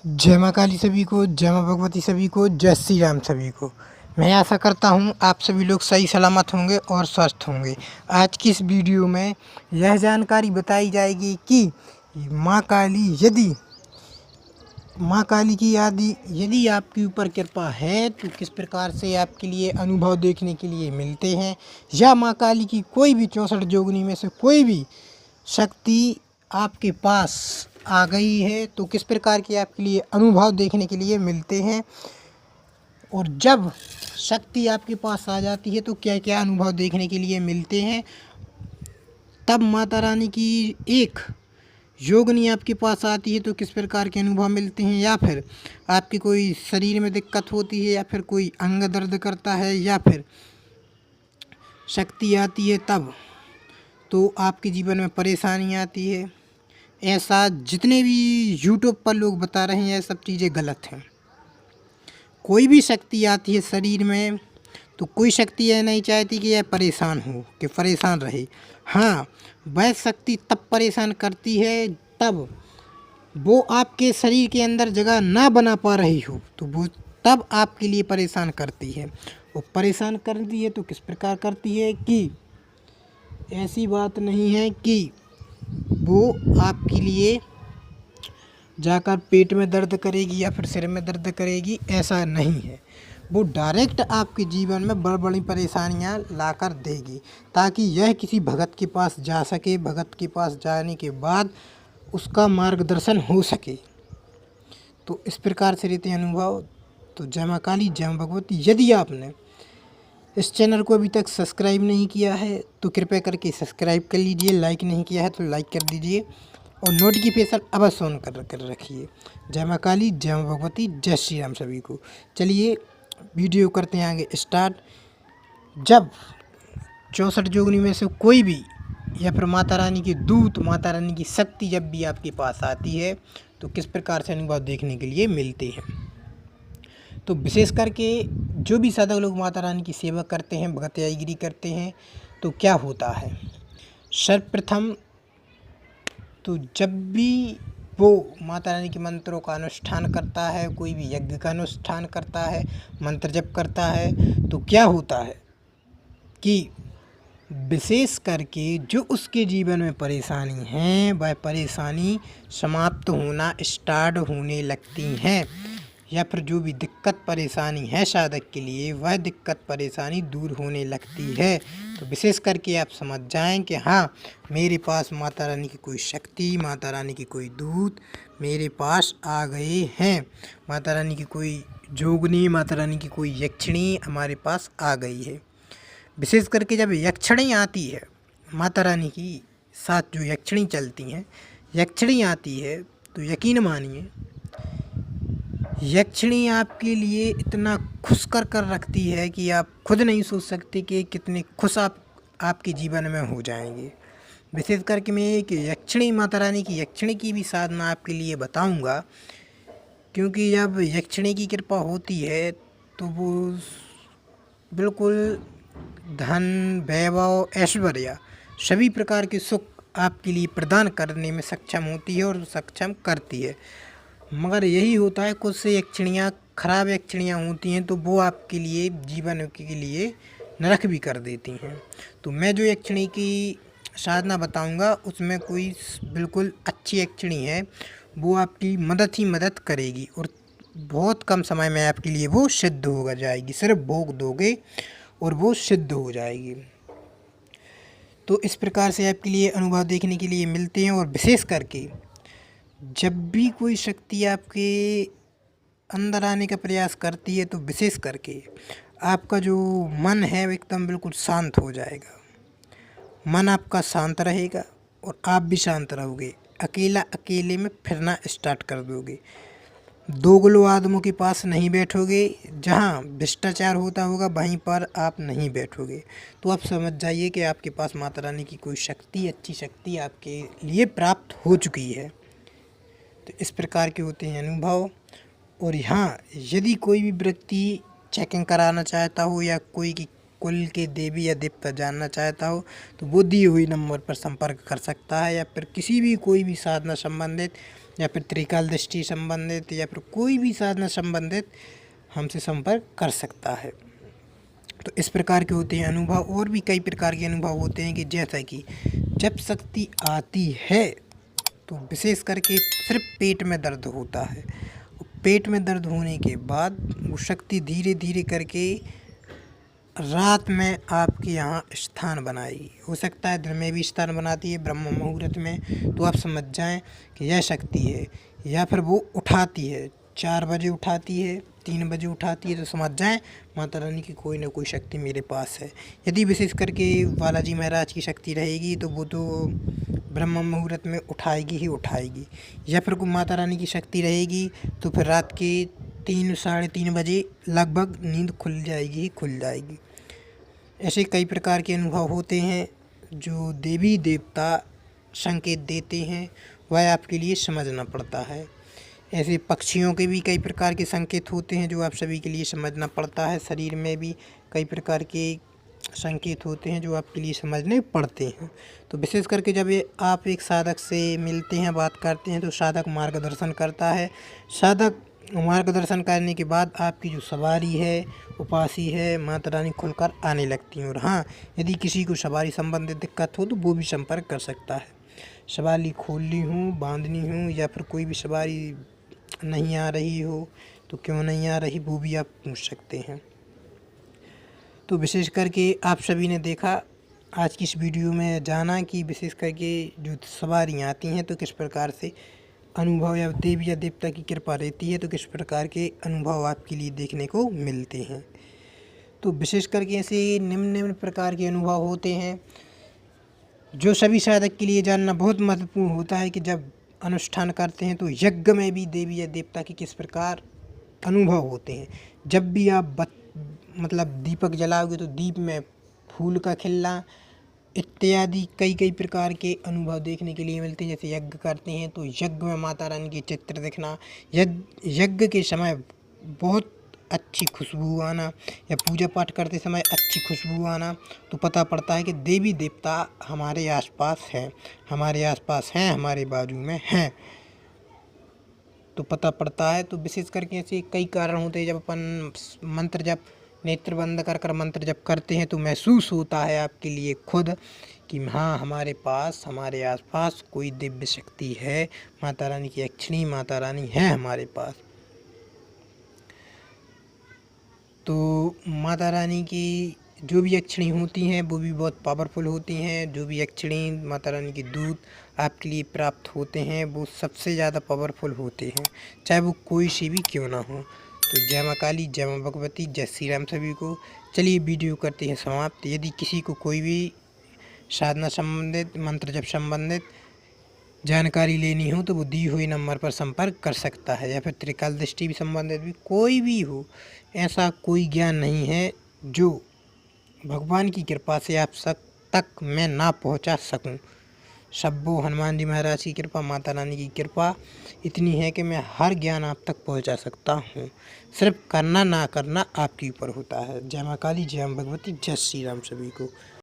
जय माँ काली सभी को, जय माँ भगवती सभी को, जय श्री राम सभी को। मैं आशा करता हूँ आप सभी लोग सही सलामत होंगे और स्वस्थ होंगे। आज की इस वीडियो में यह जानकारी बताई जाएगी कि माँ काली यदि आपके ऊपर कृपा है तो किस प्रकार से आपके लिए अनुभव देखने के लिए मिलते हैं, या माँ काली की कोई भी 64 जोगनी में से कोई भी शक्ति आपके पास आ गई है तो किस प्रकार के आपके लिए अनुभव देखने के लिए मिलते हैं, और जब शक्ति आपके पास आ जाती है तो क्या क्या अनुभव देखने के लिए मिलते हैं। तब माता रानी की एक योगनी आपके पास आती है तो किस प्रकार के अनुभव मिलते हैं, या फिर आपकी कोई शरीर में दिक्कत होती है, या फिर कोई अंग दर्द करता है, या फिर शक्ति आती है तब तो आपके जीवन में परेशानी आती है। ऐसा जितने भी यूट्यूब पर लोग बता रहे हैं, यह सब चीज़ें गलत हैं। कोई भी शक्ति आती है शरीर में तो कोई शक्ति यह नहीं चाहती कि यह परेशान हो, कि परेशान रहे। हाँ, वह शक्ति तब परेशान करती है तब वो आपके शरीर के अंदर जगह ना बना पा रही हो, तो वो तब आपके लिए परेशान करती है। वो परेशान करती है तो किस प्रकार करती है कि ऐसी बात नहीं है कि वो आपके लिए जाकर पेट में दर्द करेगी या फिर सिर में दर्द करेगी, ऐसा नहीं है। वो डायरेक्ट आपके जीवन में बड़ी बड़ी परेशानियां लाकर देगी ताकि यह किसी भगत के पास जा सके, भगत के पास जाने के बाद उसका मार्गदर्शन हो सके। तो इस प्रकार से रहते हैं अनुभव। तो जय माँ काली, जय माँ भगवती। यदि आपने इस चैनल को अभी तक सब्सक्राइब नहीं किया है तो कृपया करके सब्सक्राइब कर लीजिए, लाइक नहीं किया है तो लाइक कर दीजिए और नोटिफिकेशन अवश्य ऑन कर रखिए। जय माँ काली, जय माँ भगवती, जय श्री राम सभी को। चलिए वीडियो करते हैं आगे स्टार्ट। जब 64 जोगनी में से कोई भी या फिर माता रानी के दूत, माता रानी की शक्ति जब भी आपके पास आती है तो किस प्रकार से अनुभव देखने के लिए मिलते हैं। तो विशेष करके जो भी साधक लोग माता रानी की सेवा करते हैं, भगतयाईगिरी करते हैं, तो क्या होता है, सर्वप्रथम तो जब भी वो माता रानी के मंत्रों का अनुष्ठान करता है, कोई भी यज्ञ का अनुष्ठान करता है, मंत्र जप करता है, तो क्या होता है कि विशेष करके जो उसके जीवन में परेशानी है वह परेशानी समाप्त होना स्टार्ट होने लगती हैं, या फिर जो भी दिक्कत परेशानी है साधक के लिए वह दिक्कत परेशानी दूर होने लगती है। तो विशेष करके आप समझ जाएं कि हाँ, मेरे पास माता रानी की कोई शक्ति, माता रानी की कोई दूत मेरे पास आ गए हैं, माता रानी की कोई जोगनी, माता रानी की कोई यक्षिणी हमारे पास आ गई है। विशेष करके जब यक्षिणी आती है, माता रानी की साथ जो यक्षिणी चलती हैं, यक्षिणी आती है तो यकीन मानिए यक्षिणी आपके लिए इतना खुश कर रखती है कि आप खुद नहीं सोच सकते कि कितने खुश आपके जीवन में हो जाएंगे। विशेष करके मैं एक यक्षिणी, माता रानी की यक्षिणी की भी साधना आपके लिए बताऊंगा, क्योंकि जब यक्षिणी की कृपा होती है तो वो बिल्कुल धन, वैभव, ऐश्वर्य सभी प्रकार के सुख आपके लिए प्रदान करने में सक्षम होती है और सक्षम करती है। मगर यही होता है, कुछ से यक्षिणियाँ खराब यक्षिणियाँ होती हैं तो वो आपके लिए जीवन के लिए नरक भी कर देती हैं। तो मैं जो यक्षिणी की साधना बताऊंगा उसमें कोई बिल्कुल अच्छी यक्षिणी है, वो आपकी मदद करेगी और बहुत कम समय में आपके लिए वो सिद्ध हो जाएगी। सिर्फ भोग दोगे और वो सिद्ध हो जाएगी। तो इस प्रकार से आपके लिए अनुभव देखने के लिए मिलते हैं। और विशेष करके जब भी कोई शक्ति आपके अंदर आने का प्रयास करती है तो विशेष करके आपका जो मन है वो एकदम बिल्कुल शांत हो जाएगा। मन आपका शांत रहेगा और आप भी शांत रहोगे। अकेले में फिरना स्टार्ट कर दोगे। दोगलो आदमों के पास नहीं बैठोगे, जहाँ भ्रष्टाचार होता होगा वहीं पर आप नहीं बैठोगे। तो आप समझ जाइए कि आपके पास माता रानी की कोई शक्ति, अच्छी शक्ति आपके लिए प्राप्त हो चुकी है। तो इस प्रकार के होते हैं अनुभव। और यहाँ यदि कोई भी व्यक्ति चेकिंग कराना चाहता हो या कोई की कुल के देवी या देवता जानना चाहता हो तो वो दिए हुए नंबर पर संपर्क कर सकता है, या फिर किसी भी कोई भी साधना संबंधित या फिर त्रिकाल दृष्टि संबंधित या फिर कोई भी साधना संबंधित हमसे संपर्क कर सकता है। तो इस प्रकार के होते हैं अनुभव। और भी कई प्रकार के अनुभव होते हैं कि जैसा कि जब शक्ति आती है तो विशेष करके सिर्फ पेट में दर्द होता है। पेट में दर्द होने के बाद वो शक्ति धीरे धीरे करके रात में आपके यहाँ स्थान बनाएगी। हो सकता है दिन में भी स्थान बनाती है ब्रह्म मुहूर्त में, तो आप समझ जाएं कि यह शक्ति है। या फिर वो उठाती है, 4 बजे उठाती है, 3 बजे उठाती है, तो समझ जाएं माता रानी की कोई ना कोई शक्ति मेरे पास है। यदि विशेष करके बालाजी महाराज की शक्ति रहेगी तो वो तो ब्रह्म मुहूर्त में उठाएगी ही उठाएगी। या फिर कोई माता रानी की शक्ति रहेगी तो फिर रात के 3 साढ़े 3 बजे लगभग नींद खुल जाएगी ही खुल जाएगी। ऐसे कई प्रकार के अनुभव होते हैं जो देवी देवता संकेत देते हैं, वह आपके लिए समझना पड़ता है। ऐसे पक्षियों के भी कई प्रकार के संकेत होते हैं जो आप सभी के लिए समझना पड़ता है। शरीर में भी कई प्रकार के संकेत होते हैं जो आपके लिए समझने पड़ते हैं। तो विशेष करके जब आप एक साधक से मिलते हैं, बात करते हैं, तो साधक मार्गदर्शन करता है। साधक मार्गदर्शन करने के बाद आपकी जो सवारी है, उपासी है, माता रानी खुलकर आने लगती हैं। और हाँ, यदि किसी को सवारी संबंधित दिक्कत हो तो वो भी संपर्क कर सकता है। सवारी खोलनी हो, बांधनी हो, या फिर कोई भी सवारी नहीं आ रही हो तो क्यों नहीं आ रही वो भी आप पूछ सकते हैं। तो विशेष करके आप सभी ने देखा आज की इस वीडियो में जाना कि विशेष करके जो सवारियाँ आती हैं तो किस प्रकार से अनुभव या देवी या देवता की कृपा रहती है, तो किस प्रकार के अनुभव आपके लिए देखने को मिलते हैं। तो विशेष करके ऐसे निम्न प्रकार के अनुभव होते हैं जो सभी साधक के लिए जानना बहुत महत्वपूर्ण होता है कि जब अनुष्ठान करते हैं तो यज्ञ में भी देवी या देवता के किस प्रकार अनुभव होते हैं। जब भी आप मतलब दीपक जलाओगे तो दीप में फूल का खिलना इत्यादि कई प्रकार के अनुभव देखने के लिए मिलते हैं। जैसे यज्ञ करते हैं तो यज्ञ में माता रानी के चित्र दिखना, यज्ञ के समय बहुत अच्छी खुशबू आना, या पूजा पाठ करते समय अच्छी खुशबू आना, तो पता पड़ता है कि देवी देवता हमारे आसपास हैं, हमारे बाजू में हैं, तो पता पड़ता है। तो विशेष करके ऐसे कई कारण होते हैं। जब अपन मंत्र जप नेत्र बंद कर मंत्र जप करते हैं तो महसूस होता है आपके लिए खुद कि हाँ, हमारे पास, हमारे आसपास कोई दिव्य शक्ति है, माता रानी की अक्षिणी माता रानी है हमारे पास। तो माता रानी की जो भी अक्षिणी होती हैं वो भी बहुत पावरफुल होती हैं। जो भी अक्षिणी माता रानी के दूत आपके लिए प्राप्त होते हैं वो सबसे ज़्यादा पावरफुल होते हैं, चाहे वो कोई सी भी क्यों ना हो। तो जय माँ काली, जय माँ भगवती, जय श्री राम सभी को। चलिए वीडियो करते हैं समाप्त। यदि किसी को कोई भी साधना संबंधित, मंत्र जप संबंधित जानकारी लेनी हो तो वो दी हुई नंबर पर संपर्क कर सकता है। या फिर त्रिकाल दृष्टि भी संबंधित भी कोई भी हो, ऐसा कोई ज्ञान नहीं है जो भगवान की कृपा से आप तक मैं ना पहुंचा सकूं। सब वो हनुमान जी महाराज की कृपा, माता रानी की कृपा इतनी है कि मैं हर ज्ञान आप तक पहुंचा सकता हूं। सिर्फ करना ना करना आपके ऊपर होता है। जय माँ काली, जय माँ भगवती, जय श्री राम सभी को।